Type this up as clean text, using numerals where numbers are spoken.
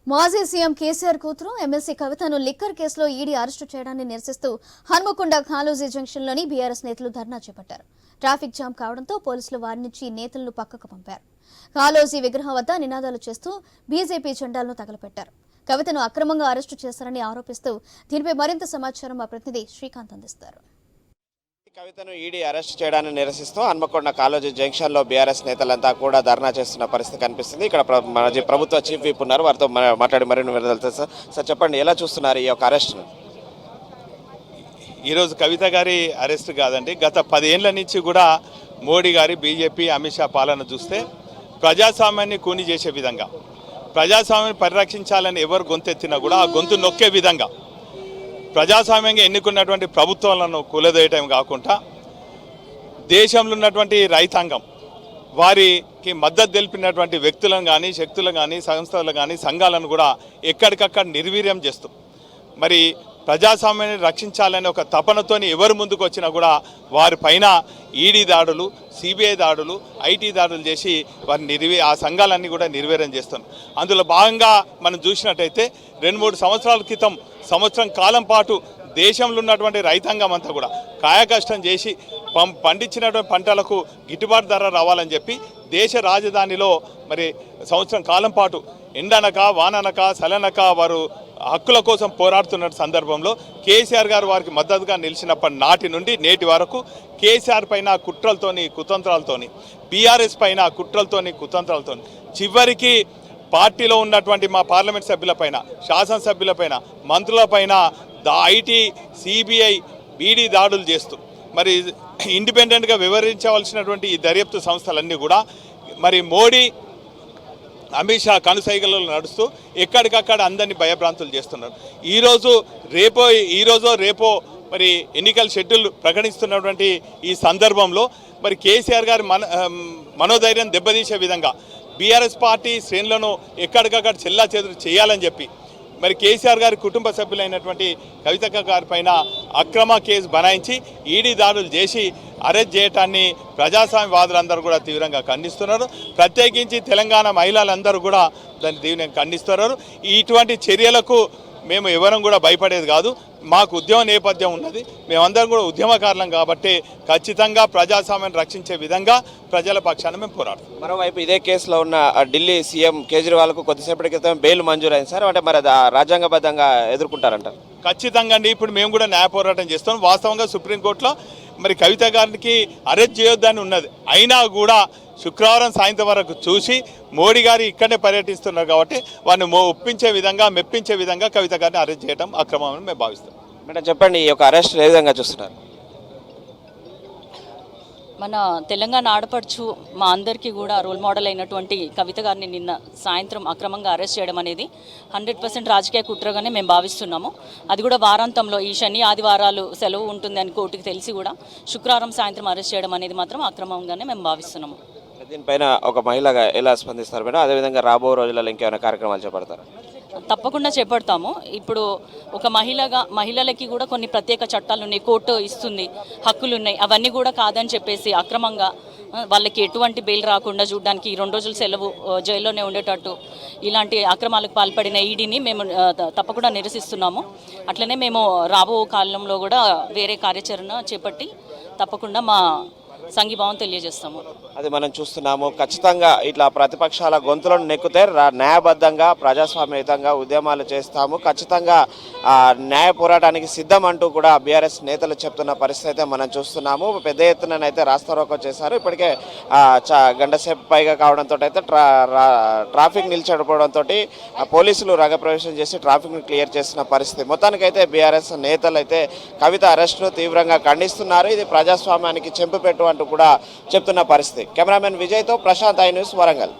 మాజీ సీఎం కేసీఆర్ కూతురు ఎమ్మెల్సీ కవితను లిక్కర్ కేసులో ఈడీ అరెస్టు చేయడాన్ని నిరసిస్తూ హన్మకొండ కాళోజీ జంక్షన్లోని బీఆర్ఎస్ నేతలు ధర్నా చేపట్టారు. ట్రాఫిక్ జామ్ కావడంతో పోలీసులు వారి నుంచి నేతలను పక్కకు పంపారు. కాళోజీ విగ్రహం వద్ద నినాదాలు చేస్తూ బీజేపీ జెండాలను తగలపెట్టారు. కవితను అక్రమంగా అరెస్టు చేశారని ఆరోపిస్తూ దీనిపై మరింత సమాచారం మా ప్రతినిధి శ్రీకాంత్ అందిస్తారు. కవితను ఈడీ అరెస్ట్ చేయడాన్ని నిరసిస్తూ హన్మకొండ కాళోజీ జంక్షన్లో బీఆర్ఎస్ నేతలంతా కూడా ధర్నా చేస్తున్న పరిస్థితి కనిపిస్తుంది. ఇక్కడ మాజీ ప్రభుత్వ చీఫ్ విప్ ఉన్నారు, వారితో మాట్లాడి మరిన్ని వివరాలు. సార్ చెప్పండి, ఎలా చూస్తున్నారు ఈ యొక్క అరెస్ట్ను? ఈరోజు కవిత గారి అరెస్ట్ కాదండి, గత 10 ఏళ్ల నుంచి కూడా మోడీ గారి బీజేపీ అమిత్ షా పాలన చూస్తే ప్రజాస్వామ్యాన్ని కూని చేసే విధంగా, ప్రజాస్వామ్యాన్ని పరిరక్షించాలని ఎవరు గొంతెత్తినా కూడా ఆ గొంతు నొక్కే విధంగా ప్రజాస్వామ్యంగా ఎన్నుకున్నటువంటి ప్రభుత్వాలను కూలదోయటం కాకుండా దేశంలో ఉన్నటువంటి రైతాంగం వారికి మద్దతు తెలిపినటువంటి వ్యక్తులను కానీ, శక్తులను కానీ, సంస్థలు కానీ, సంఘాలను కూడా ఎక్కడికక్కడ నిర్వీర్యం చేస్తూ మరి ప్రజాస్వామ్యాన్ని రక్షించాలని ఒక తపనతోని ఎవరు ముందుకు వచ్చినా కూడా వారి పైన ఈడీ దాడులు, సిబిఐ దాడులు, ఐటీ దాడులు చేసి వారిని ఆ సంఘాలన్నీ కూడా నిర్వీర్యం చేస్తున్నారు. అందులో భాగంగా మనం చూసినట్టయితే 2-3 సంవత్సరాల క్రితం సంవత్సరం కాలం పాటు దేశంలో ఉన్నటువంటి రైతాంగం అంతా కూడా కాయకష్టం చేసి పండించినటువంటి పంటలకు గిట్టుబాటు ధర రావాలని చెప్పి దేశ రాజధానిలో మరి సంవత్సరం కాలం పాటు ఎండనక వాననక సలనక వారు హక్కుల కోసం పోరాడుతున్న సందర్భంలో కేసీఆర్ గారు వారికి మద్దతుగా నిలిచినప్పటి నాటి నుండి నేటి వరకు కేసీఆర్ పైన కుట్రలతోని కుతంత్రాలతోని, బీఆర్ఎస్ పైన కుట్రలతోని కుతంత్రాలతోని, చివరికి పార్టీలో ఉన్నటువంటి మా పార్లమెంట్ సభ్యులపైన, శాసనసభ్యులపైన, మంత్రులపైన ఐటీ, సిబిఐ, ఈడీ దాడులు చేస్తూ మరి ఇండిపెండెంట్గా వివరించవలసినటువంటి ఈ దర్యాప్తు సంస్థలన్నీ కూడా మరి మోడీ అమిత్ షా కనుసైగలలో నడుస్తూ ఎక్కడికక్కడ అందరినీ భయభ్రాంతులు చేస్తున్నారు. ఈరోజో రేపో మరి ఎన్నికల షెడ్యూల్ ప్రకటిస్తున్నటువంటి ఈ సందర్భంలో మరి కేసీఆర్ గారి మనోధైర్యం దెబ్బతీసే విధంగా బీఆర్ఎస్ పార్టీ శ్రేణులను ఎక్కడికక్కడ చెల్లాచెదురు చేయాలని చెప్పి మరి కేసీఆర్ గారి కుటుంబ సభ్యులైనటువంటి కవిత గారి పైన అక్రమ కేసు బనాయించి ఈడీ దాడులు చేసి అరెస్ట్ చేయటాన్ని ప్రజాస్వామ్యవాదులందరూ కూడా తీవ్రంగా ఖండిస్తున్నారు. ప్రత్యేకించి తెలంగాణ మహిళలందరూ కూడా దాన్ని తీవ్రంగా ఖండిస్తున్నారు. ఇటువంటి చర్యలకు మేము ఎవరం కూడా భయపడేది కాదు. మాకు ఉద్యమ నేపథ్యం ఉన్నది, మేమందరం కూడా ఉద్యమకారులం కాబట్టి ఖచ్చితంగా ప్రజాస్వామ్యాన్ని రక్షించే విధంగా ప్రజల పక్షాన మేము పోరాడుతాం. మరోవైపు ఇదే కేసులో ఉన్న ఢిల్లీ సీఎం కేజ్రీవాల్కు కొద్దిసేపటి క్రితం బెయిల్ మంజూరైంది సార్, అంటే మరి రాజ్యాంగబద్ధంగా ఎదుర్కొంటారంటారు? ఖచ్చితంగా అండి, ఇప్పుడు మేము కూడా న్యాయ పోరాటం చేస్తాం. వాస్తవంగా సుప్రీంకోర్టులో మరి కవిత గారికి అరెస్ట్ చేయొద్దని ఉన్నది, అయినా కూడా శుక్రవారం సాయంత్రం వరకు చూసి మోడీ గారు ఇక్కడనే పర్యటిస్తున్నారు కాబట్టి వారిని ఒప్పించే విధంగా, మెప్పించే విధంగా కవిత గారిని అరెస్ట్ చేయడం అక్రమమని మేము భావిస్తాం. మేడం చెప్పండి, ఈ యొక్క అరెస్ట్ ఏ విధంగా చూస్తున్నారు? మన తెలంగాణ ఆడపడుచు మా అందరికీ కూడా రోల్ మోడల్ అయినటువంటి కవిత గారిని నిన్న సాయంత్రం అక్రమంగా అరెస్ట్ చేయడం అనేది 100% రాజకీయ కుట్రగానే మేము భావిస్తున్నాము. అది కూడా వారాంతంలో ఈ శని ఆదివారాలు సెలవు ఉంటుంది అని కోర్టుకి తెలిసి కూడా శుక్రవారం సాయంత్రం అరెస్ట్ చేయడం అనేది మాత్రం అక్రమంగానే మేము భావిస్తున్నాము. దీనిపైన ఒక మహిళగా ఎలా స్పందిస్తారు మేడం? అదేవిధంగా రాబో రోజులలో ఇంకేమైనా కార్యక్రమాలు చేపడతారు? తప్పకుండా చేపడతాము. ఇప్పుడు ఒక మహిళలకి కూడా కొన్ని ప్రత్యేక చట్టాలు ఉన్నాయి, కోర్టు ఇస్తుంది, హక్కులు ఉన్నాయి. అవన్నీ కూడా కాదని చెప్పేసి అక్రమంగా వాళ్ళకి ఎటువంటి బెయిల్ రాకుండా చూడడానికి 2 రోజులు సెలవు జైల్లోనే ఉండేటట్టు ఇలాంటి అక్రమాలకు పాల్పడిన ఈడీని మేము తప్పకుండా నిరసిస్తున్నాము. అట్లనే మేము రాబో కాలంలో కూడా వేరే కార్యాచరణ చేపట్టి తప్పకుండా మా సంఘీభావం తెలియజేస్తాము. అది మనం చూస్తున్నాము. ఖచ్చితంగా ఇట్లా ప్రతిపక్షాల గొంతులను నెక్కితే న్యాయబద్ధంగా, ప్రజాస్వామ్యయుతంగా ఉద్యమాలు చేస్తాము, ఖచ్చితంగా న్యాయ పోరాటానికి సిద్ధం అంటూ కూడా బీఆర్ఎస్ నేతలు చెప్తున్న పరిస్థితి అయితే మనం చూస్తున్నాము. పెద్ద ఎత్తునైతే రాస్తారోకో చేశారు. ఇప్పటికే గంటసేపు పైగా కావడంతో అయితే ట్రాఫిక్ నిలిచిపోవడంతో పోలీసులు రంగప్రవేశం చేసి ట్రాఫిక్ను క్లియర్ చేస్తున్న పరిస్థితి. మొత్తానికైతే బీఆర్ఎస్ నేతలు అయితే కవిత అరెస్టును తీవ్రంగా ఖండిస్తున్నారు. ఇది ప్రజాస్వామ్యానికి చెంపు పెట్టు అంటూ కూడా చెప్తున్న పరిస్థితి. కెమెరామెన్ విజయ్తో ప్రశాంత్, ఐ న్యూస్, వరంగల్.